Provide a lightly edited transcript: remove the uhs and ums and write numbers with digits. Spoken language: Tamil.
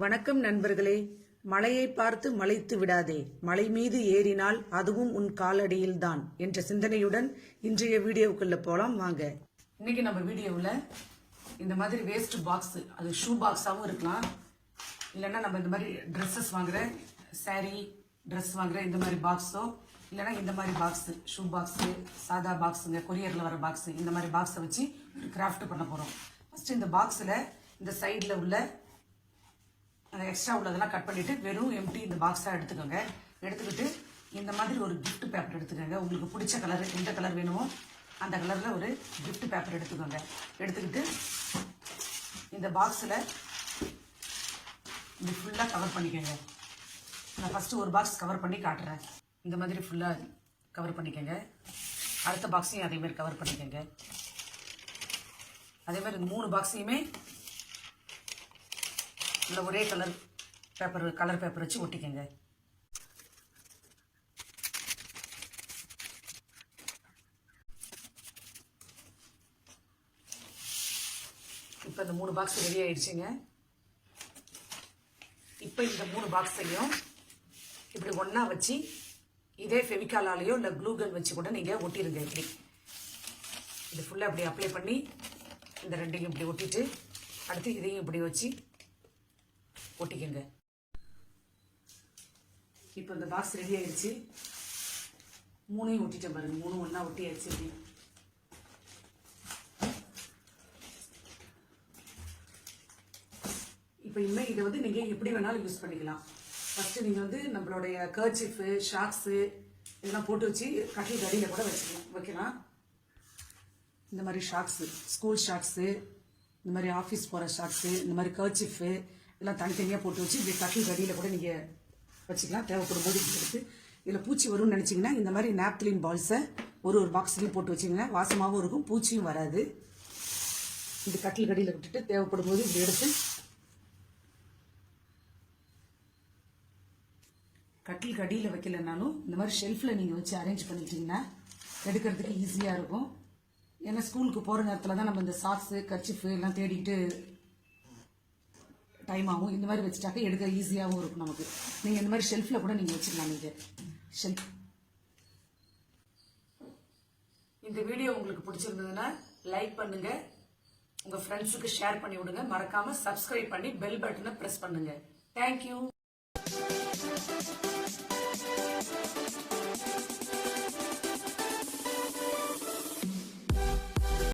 வணக்கம் நண்பர்களே. மலையை பார்த்து மலைத்து விடாதே, மலை மீது ஏறினால் அதுவும் உன் காலடியில்தான் என்ற சிந்தனையுடன் இன்றைய வீடியோவுக்குள்ள போலாம் வாங்க. இன்னைக்கு நம்ம வீடியோவில் இந்த மாதிரி வேஸ்ட் பாக்ஸ், அது ஷூ பாக்ஸாகவும் இருக்கலாம், இல்லைன்னா நம்ம இந்த மாதிரி ட்ரெஸ்ஸஸ் வாங்குற, சாரீ ட்ரெஸ் வாங்குற இந்த மாதிரி பாக்ஸோ, இல்லைன்னா இந்த மாதிரி பாக்ஸு, ஷூ பாக்ஸு, சாதா பாக்ஸுங்க, கொரியரில் வர பாக்ஸு, இந்த மாதிரி பாக்ஸை வச்சு கிராஃப்ட் பண்ண போகிறோம். ஃபஸ்ட்டு இந்த பாக்ஸில் இந்த சைடில் உள்ள அந்த எக்ஸ்ட்ரா உள்ளதெல்லாம் கட் பண்ணிவிட்டு வெறும் எம்டி இந்த பாக்ஸாக எடுத்துக்கோங்க. எடுத்துக்கிட்டு இந்த மாதிரி ஒரு கிஃப்ட் பேப்பர் எடுத்துக்கோங்க. உங்களுக்கு பிடிச்ச கலர், எந்த கலர் வேணுமோ அந்த கலரில் ஒரு கிஃப்ட் பேப்பர் எடுத்துக்கோங்க. எடுத்துக்கிட்டு இந்த பாக்ஸில் இப்படி ஃபுல்லாக கவர் பண்ணிக்கோங்க. நான் ஃபஸ்ட்டு ஒரு பாக்ஸ் கவர் பண்ணி காட்டுறேன். இந்த மாதிரி ஃபுல்லாக கவர் பண்ணிக்கோங்க. அடுத்த பாக்ஸையும் அதேமாதிரி கவர் பண்ணிக்கோங்க. அதேமாதிரி இந்த 3 பாக்ஸையுமே இல்லை ஒரே கலர் பேப்பர் வச்சு ஒட்டிக்கங்க. இப்போ இந்த 3 பாக்ஸ் ரெடி ஆயிடுச்சுங்க. இப்போ இந்த 3 பாக்ஸையும் இப்படி ஒன்றா வச்சு இதே ஃபெவிகாலாலேயோ இல்லை க்ளூகன் வச்சு கூட நீங்கள் ஒட்டிடுங்க. இப்படி இது ஃபுல்லாக இப்படி அப்ளை பண்ணி இந்த ரெண்டையும் இப்படி ஒட்டிட்டு அடுத்து இதையும் இப்படி வச்சு ஒட்டிக்கங்க. இப்போ இந்த பாக்ஸ் ரெடி ஆயிடுச்சு. 3ஐயும் ஒட்டிட்டேன் பாருங்க. 3 ஒன்றா ஒட்டி ஆயிடுச்சு. இப்போ இனிமேல் இதை வந்து நீங்கள் எப்படி வேணாலும் யூஸ் பண்ணிக்கலாம். ஃபஸ்ட்டு நீங்கள் வந்து நம்மளுடைய கர்ச்சிஃபு, ஷாக்ஸு இதெல்லாம் போட்டு வச்சு கட்டில் அடியில் கூட வைக்கலாம். இந்த மாதிரி ஷாக்ஸு, ஸ்கூல் ஷாக்ஸு, இந்த மாதிரி ஆஃபீஸ் போகிற ஷாக்ஸு, இந்த மாதிரி கர்ச்சிஃபு எல்லாம் தனித்தனியாக போட்டு வச்சு இப்படி கட்டில் கடியில் கூட நீங்கள் வச்சுக்கலாம். தேவைப்படும் போது எடுத்து இதில் பூச்சி வரும்னு நினச்சிங்கன்னா இந்த மாதிரி நாப்கின் பால்ஸை ஒரு பாக்ஸ்லையும் போட்டு வச்சிங்கன்னா வாசமாகவும் இருக்கும், பூச்சியும் வராது. இது கட்டில் கடியில் விட்டுட்டு தேவைப்படும் போது இப்படி எடுத்து கட்டில் கடியில் வைக்கலனாலும் இந்த மாதிரி ஷெல்ஃபில் நீங்கள் வச்சு அரேஞ்ச் பண்ணிக்கிட்டிங்கன்னா எடுக்கிறதுக்கு ஈஸியாக இருக்கும். ஏன்னா ஸ்கூலுக்கு போகிற நேரத்தில் தான் நம்ம இந்த சாக்ஸு, கர்ச்சிஃபு எல்லாம் தேடிக்கிட்டு டைம் ஆகும். இந்த மாதிரி வச்சுட்டாக்க எடுக்க ஈஸியாகவும் இருக்கும் நமக்கு. நீங்கள் இந்த மாதிரி ஷெல்ஃபில் கூட நீங்கள் வச்சுக்கலாம். நீங்கள் ஷெல்ஃப். இந்த வீடியோ உங்களுக்கு பிடிச்சிருந்ததுன்னா லைக் பண்ணுங்கள், உங்கள் ஃப்ரெண்ட்ஸுக்கு ஷேர் பண்ணி விடுங்க. மறக்காமல் சப்ஸ்கிரைப் பண்ணி பெல் பட்டனை ப்ரெஸ் பண்ணுங்கள். தேங்க்யூ.